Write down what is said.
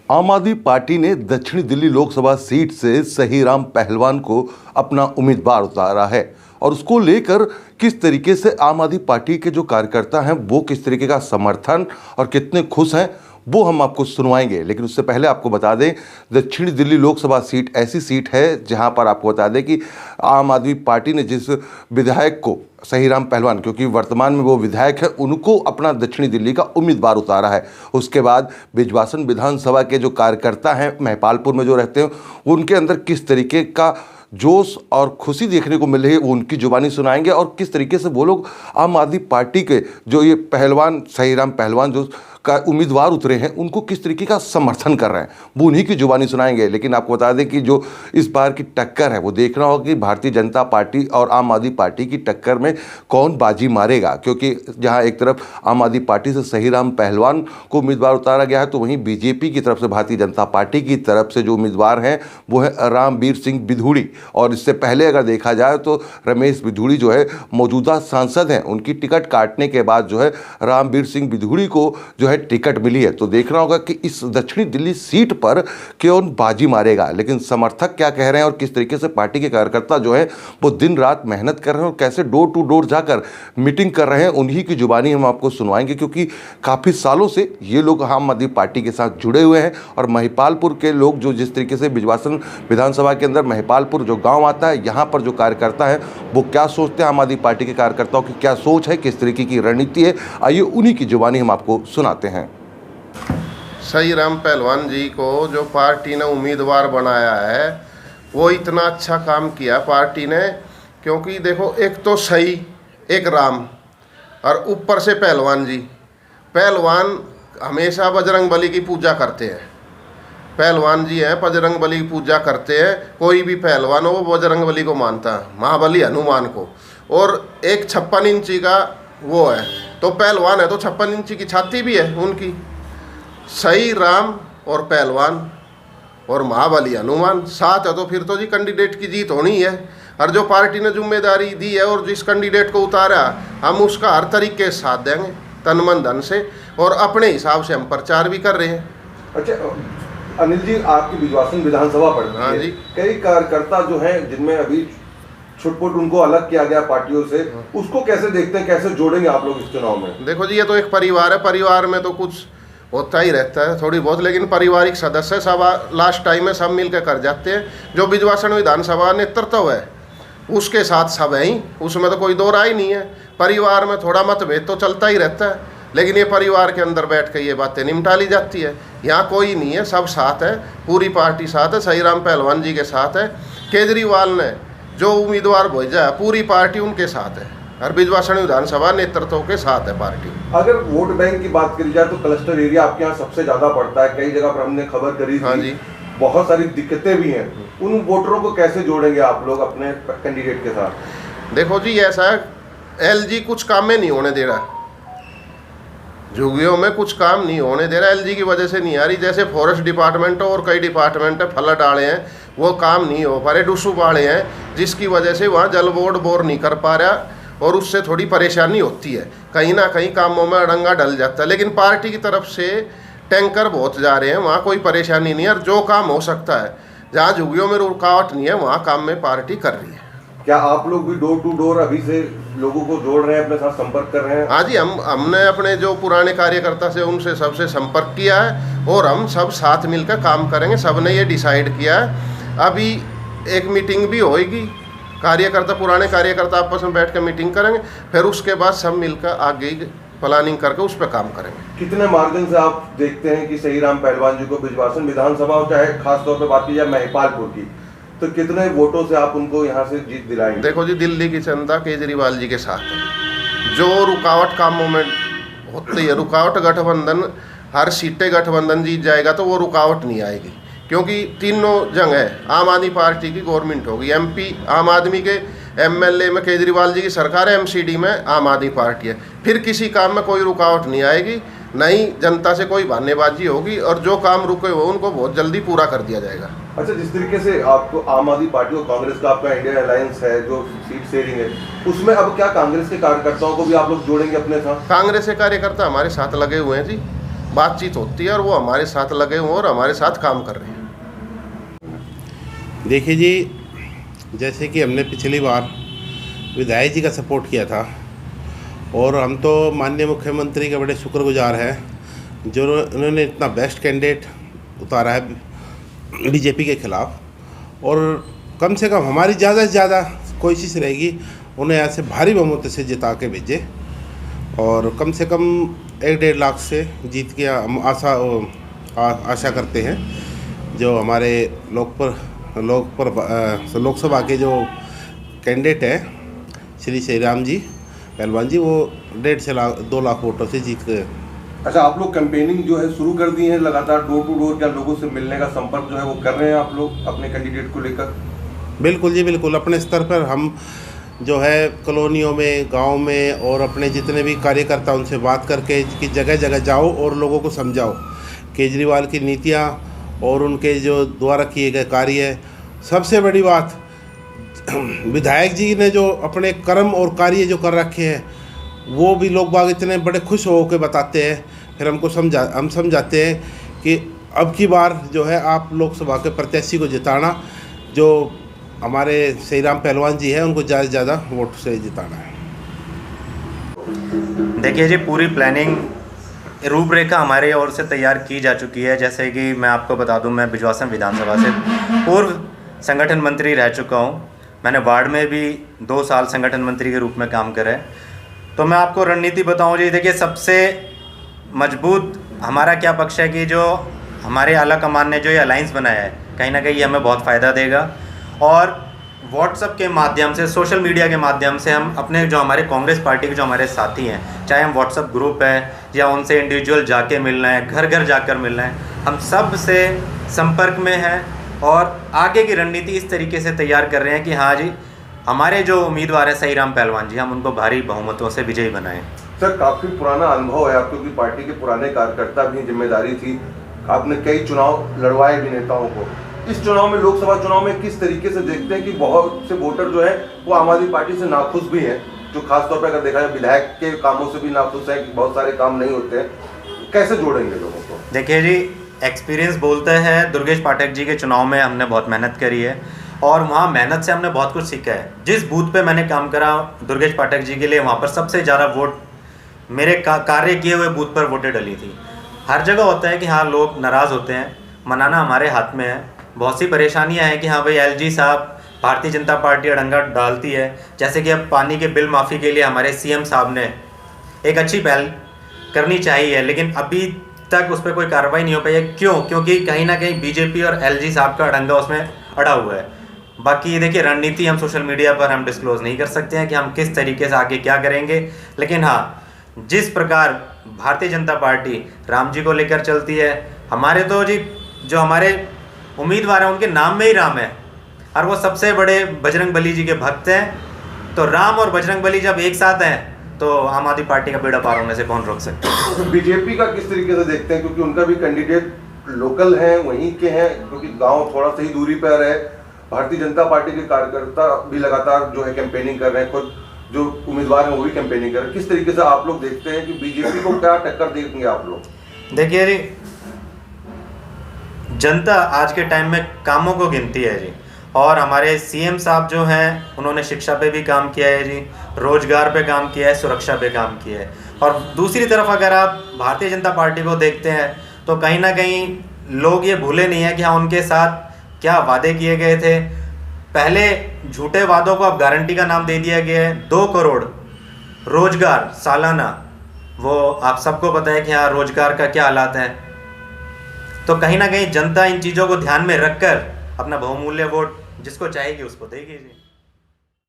आम आदमी पार्टी ने दक्षिणी दिल्ली लोकसभा सीट से सहीराम पहलवान को अपना उम्मीदवार उतारा है और उसको लेकर किस तरीके से आम आदमी पार्टी के जो कार्यकर्ता हैं वो किस तरीके का समर्थन और कितने खुश हैं वो हम आपको सुनवाएंगे। लेकिन उससे पहले आपको बता दें, दक्षिणी दिल्ली लोकसभा सीट ऐसी सीट है जहां पर आपको बता दें कि आम आदमी पार्टी ने जिस विधायक को सहीराम पहलवान, क्योंकि वर्तमान में वो विधायक है, उनको अपना दक्षिणी दिल्ली का उम्मीदवार उतारा है। उसके बाद बिजवासन विधानसभा के जो कार्यकर्ता हैं महिपालपुर में जो रहते हैं, उनके अंदर किस तरीके का जोश और खुशी देखने को मिल रही है वो उनकी जुबानी सुनाएंगे और किस तरीके से वो लोग आम आदमी पार्टी के जो ये पहलवान सहीराम पहलवान जो का उम्मीदवार उतरे हैं उनको किस तरीके का समर्थन कर रहे हैं वो उन्हीं की जुबानी सुनाएंगे। लेकिन आपको बता दें कि जो इस बार की टक्कर है वो देखना होगा कि भारतीय जनता पार्टी और आम आदमी पार्टी की टक्कर में कौन बाजी मारेगा, क्योंकि जहां एक तरफ आम आदमी पार्टी से सहीराम पहलवान को उम्मीदवार उतारा गया है तो वहीं बीजेपी की तरफ से भारतीय जनता पार्टी की तरफ से जो उम्मीदवार हैं वो है रामवीर सिंह बिधूड़ी। और इससे पहले अगर देखा जाए तो रमेश बिधूड़ी जो है मौजूदा सांसद हैं, उनकी टिकट काटने के बाद जो है रामवीर सिंह बिधूड़ी को जो है टिकट मिली है। तो देखना होगा कि इस दक्षिणी दिल्ली सीट पर कौन बाजी मारेगा। लेकिन समर्थक क्या कह रहे हैं और किस तरीके से पार्टी के कार्यकर्ता जो है वो दिन रात मेहनत कर रहे हैं और कैसे डोर टू डोर जाकर मीटिंग कर रहे हैं, उन्हीं की जुबानी हम आपको सुनवाएंगे, क्योंकि काफ़ी सालों से ये लोग आम आदमी पार्टी के साथ जुड़े हुए हैं। और महिपालपुर के लोग जो जिस तरीके से बिजवासन विधानसभा के अंदर महिपालपुर जो गाँव आता है, यहाँ पर जो कार्यकर्ता है वो क्या सोचते हैं, आम आदमी पार्टी के कार्यकर्ताओं की क्या सोच है, किस तरीके की रणनीति है, आइए उन्हीं की जुबानी हम आपको सुनाते हैं। सहीराम पहलवान जी को जो पार्टी ने उम्मीदवार बनाया है वो इतना अच्छा काम किया पार्टी ने, क्योंकि देखो एक तो सही, एक राम और ऊपर से पहलवान जी। पहलवान हमेशा बजरंग बली की पूजा करते हैं, पहलवान जी हैं बजरंग बली की पूजा करते हैं। कोई भी पहलवान हो वो बजरंग बली को मानता है, महाबली हनुमान को। और एक 56 इंची का वो है, तो पहलवान है तो 56 इंची की छाती भी है उनकी। सही राम और पहलवान और महाबली हनुमान साथ है तो फिर तो जी कैंडिडेट की जीत होनी है। और जो पार्टी ने जिम्मेदारी दी है और जिस कैंडिडेट को उतारा हम उसका हर तरीके से साथ देंगे, तन मन धन से, और अपने हिसाब से हम प्रचार भी कर रहे हैं। अच्छा अनिल जी, आपकी बिजवासन विधानसभा पड़ती है, जी कई कार्यकर्ता जो हैं जिनमें अभी छुटपुट उनको अलग किया गया पार्टियों से, उसको कैसे देखते हैं, कैसे जोड़ेंगे आप लोग इस चुनाव में? देखो जी, ये तो एक परिवार है, परिवार में तो कुछ होता ही रहता है थोड़ी बहुत, लेकिन पारिवारिक सदस्य सब लास्ट टाइम में सब मिलकर कर जाते हैं। जो बिजवासन विधानसभा नेतृत्व है उसके साथ सब है ही, उसमें तो कोई दो राय नहीं है। परिवार में थोड़ा मतभेद तो चलता ही रहता है, लेकिन ये परिवार के अंदर बैठ के ये बातें निपटा ली जाती है। यहाँ कोई नहीं है, सब साथ है, पूरी पार्टी साथ है, सहीराम पहलवान जी के साथ है। केजरीवाल ने जो उम्मीदवार भेजा है पूरी पार्टी उनके साथ है और बिजवासन विधानसभा नेतृत्व के साथ है पार्टी। अगर वोट बैंक की बात करी जाए तो क्लस्टर एरिया आपके यहाँ सबसे ज्यादा पड़ता है, कई जगह पर हमने खबर करी थी। हाँ जी, बहुत सारी दिक्कतें भी हैं। उन वोटरों को कैसे जोड़ेंगे आप लोग अपने कैंडिडेट के साथ? देखो जी, ऐसा है, एलजी कुछ काम में नहीं होने दे रहा, झुग्गियों में कुछ काम नहीं होने दे रहा, एलजी की वजह से नहीं आ रही। जैसे फॉरेस्ट डिपार्टमेंट और कई डिपार्टमेंट है, फल डाले हैं वो काम नहीं हो पा रहे, डुसू बाड़े हैं जिसकी वजह से वहाँ जल बोर्ड बोर नहीं कर पा रहा और उससे थोड़ी परेशानी होती है, कहीं ना कहीं कामों में अड़ंगा डल जाता है। लेकिन पार्टी की तरफ से टैंकर बहुत जा रहे हैं, वहाँ कोई परेशानी नहीं है। और जो काम हो सकता है, जहाँ झुग्गियों में रुकावट नहीं है, वहाँ काम में पार्टी कर रही है। क्या आप लोग भी डोर टू डोर अभी से लोगों को जोड़ रहे हैं, अपने साथ संपर्क कर रहे हैं? हाँ जी, हमने अपने जो पुराने कार्यकर्ता से उनसे सबसे संपर्क किया है और हम सब साथ मिलकर काम करेंगे। सबने ये डिसाइड किया है। अभी एक मीटिंग भी होएगी, कार्यकर्ता पुराने कार्यकर्ता आपस में बैठ कर मीटिंग करेंगे, फिर उसके बाद सब मिलकर आगे प्लानिंग करके उस पर काम करेंगे। कितने मार्जिन से आप देखते हैं कि सहीराम पहलवान जी को बिजवासन विधानसभा हो, चाहे खासतौर पर बात की जाए महिपालपुर की, तो कितने वोटों से आप उनको यहाँ से जीत दिलाएंगे? देखो जी, दिल्ली की जनता केजरीवाल जी के साथ है। जो रुकावट कामों में होती है, रुकावट गठबंधन, हर सीटें गठबंधन जीत जाएगा तो वो रुकावट नहीं आएगी, क्योंकि तीनों जगह आम आदमी पार्टी की गवर्नमेंट होगी। एमपी आम आदमी के, एमएलए में केजरीवाल जी की सरकार है, एमसीडी में आम आदमी पार्टी है। फिर किसी काम में कोई रुकावट नहीं आएगी, नहीं जनता से कोई बहानेबाजी होगी और जो काम रुके हुए उनको बहुत जल्दी पूरा कर दिया जाएगा। अच्छा, जिस तरीके से आपको आम आदमी पार्टी और कांग्रेस का आपका इंडिया अलायंस है जो सीट शेयरिंग है, उसमें अब क्या कांग्रेस के कार्यकर्ताओं को भी आप लोग जोड़ेंगे अपने साथ? कांग्रेस के कार्यकर्ता हमारे साथ लगे हुए हैं जी, बातचीत होती है और वो हमारे साथ लगे हुए हैं और हमारे साथ काम कर रहे हैं। देखिए जी, जैसे कि हमने पिछली बार विधायक जी का सपोर्ट किया था और हम तो माननीय मुख्यमंत्री के बड़े शुक्रगुजार हैं जो उन्होंने इतना बेस्ट कैंडिडेट उतारा है बीजेपी के ख़िलाफ़, और कम से कम हमारी ज़्यादा से ज़्यादा कोशिश रहेगी उन्हें ऐसे भारी बहुमत से जिता के भेजे और कम से कम 1-1.5 लाख से जीत के हम आशा करते हैं। जो हमारे लोकसभा के जो कैंडिडेट हैं श्री सहीराम जी पहलवान जी, वो 1.5 से 2 लाख वोटों से जीत गए। अच्छा, आप लोग कैंपेनिंग जो है शुरू कर दी है लगातार, डोर टू डोर क्या लोगों से मिलने का संपर्क जो है वो कर रहे हैं आप लोग अपने कैंडिडेट को लेकर? बिल्कुल जी, बिल्कुल। अपने स्तर पर हम जो है कॉलोनियों में, गांव में और अपने जितने भी कार्यकर्ता उनसे बात करके कि जगह जगह जाओ और लोगों को समझाओ केजरीवाल की नीतियां और उनके जो द्वारा किए गए कार्य। सबसे बड़ी बात, विधायक जी ने जो अपने कर्म और कार्य जो कर रखे हैं वो भी लोग बाग इतने बड़े खुश हो के बताते हैं। फिर हम समझाते हैं कि अब की बार जो है आप लोकसभा के प्रत्याशी को जिताना, जो हमारे सहीराम पहलवान जी हैं उनको ज़्यादा से ज़्यादा वोट से जिताना है। देखिए जी, पूरी प्लानिंग रूपरेखा हमारे ओर से तैयार की जा चुकी है। जैसे कि मैं आपको बता दूं, मैं बिजवासन विधानसभा से पूर्व संगठन मंत्री रह चुका हूं। मैंने वार्ड में भी 2 साल संगठन मंत्री के रूप में काम करा है। तो मैं आपको रणनीति बताऊं जी, देखिए सबसे मजबूत हमारा क्या पक्ष है कि जो हमारे आला कमान ने जो ये अलायंस बनाया है कहीं ना कहीं हमें बहुत फ़ायदा देगा। और व्हाट्सएप के माध्यम से, सोशल मीडिया के माध्यम से हम अपने जो हमारे कांग्रेस पार्टी के जो हमारे साथी हैं, चाहे हम व्हाट्सएप ग्रुप है या उनसे इंडिविजुअल जाके मिलना है, घर घर जाकर मिलना है, हम सब से संपर्क में हैं और आगे की रणनीति इस तरीके से तैयार कर रहे हैं कि हाँ जी, हमारे जो उम्मीदवार हैं सहीराम पहलवान जी, हम उनको भारी बहुमतों से विजयी बनाएं। सर, काफ़ी पुराना अनुभव है आपको कि पार्टी के पुराने कार्यकर्ता भी जिम्मेदारी थी, आपने कई चुनाव लड़वाए भी नेताओं को। इस चुनाव में, लोकसभा चुनाव में किस तरीके से देखते हैं कि बहुत से वोटर जो है वो आम आदमी पार्टी से नाखुश भी हैं, जो खासतौर पर अगर देखा जाए विधायक के कामों से भी नाखुश हैं कि बहुत सारे काम नहीं होते हैं, कैसे जोड़ेंगे लोगों को? देखिए जी, एक्सपीरियंस बोलता है, दुर्गेश पाठक जी के चुनाव में हमने बहुत मेहनत करी है और वहाँ मेहनत से हमने बहुत कुछ सीखा है। जिस बूथ पे मैंने काम करा दुर्गेश पाठक जी के लिए, वहाँ पर सबसे ज़्यादा वोट मेरे कार्य किए हुए बूथ पर वोटें डली थी। हर जगह होता है कि हाँ लोग नाराज़ होते हैं, मनाना हमारे हाथ में है। बहुत सी परेशानियां हैं कि हाँ भाई एलजी साहब, भारतीय जनता पार्टी अड़ंगा डालती है। जैसे कि अब पानी के बिल माफ़ी के लिए हमारे सीएम साहब ने एक अच्छी पहल करनी चाहिए, लेकिन अभी तक उस पर कोई कार्रवाई नहीं हो पाई है। क्यों? क्योंकि कहीं ना कहीं बीजेपी और एलजी साहब का अड़ंगा उसमें अड़ा हुआ है। बाकी देखिए, रणनीति हम सोशल मीडिया पर हम डिस्क्लोज़ नहीं कर सकते हैं कि हम किस तरीके से आगे क्या करेंगे, लेकिन हाँ, जिस प्रकार भारतीय जनता पार्टी राम जी को लेकर चलती है, हमारे तो जी जो हमारे उम्मीदवार हैं उनके नाम में ही राम है और वो सबसे बड़े बजरंग बली जी के भक्त हैं। तो राम और बजरंग बली जब एक साथ हैं तो आम आदमी पार्टी का बेड़ा पार होने से कौन रोक सकता है? बीजेपी का किस तरीके से देखते हैं, क्योंकि उनका भी कैंडिडेट लोकल हैं, वहीं के हैं, क्योंकि गांव थोड़ा सा ही दूरी पर है। भारतीय जनता पार्टी के कार्यकर्ता भी लगातार जो है कैंपेनिंग कर रहे हैं, खुद जो उम्मीदवार हैं वो भी कैंपेनिंग कर रहे हैं। किस तरीके से आप लोग देखते हैं कि बीजेपी को क्या टक्कर देंगे आप लोग? देखिए जी, जनता आज के टाइम में कामों को गिनती है जी, और हमारे सीएम साहब जो हैं उन्होंने शिक्षा पे भी काम किया है जी, रोजगार पे काम किया है, सुरक्षा पे काम किया है। और दूसरी तरफ अगर आप भारतीय जनता पार्टी को देखते हैं तो कहीं ना कहीं लोग ये भूले नहीं है कि हाँ उनके साथ क्या वादे किए गए थे। पहले झूठे वादों को अब गारंटी का नाम दे दिया गया है। 2 करोड़ रोजगार सालाना, वो आप सबको पता है कि हाँ रोजगार का क्या हालात है। तो कहीं ना कहीं जनता इन चीज़ों को ध्यान में रखकर अपना बहुमूल्य वोट जिसको चाहेगी उसको देगी जी।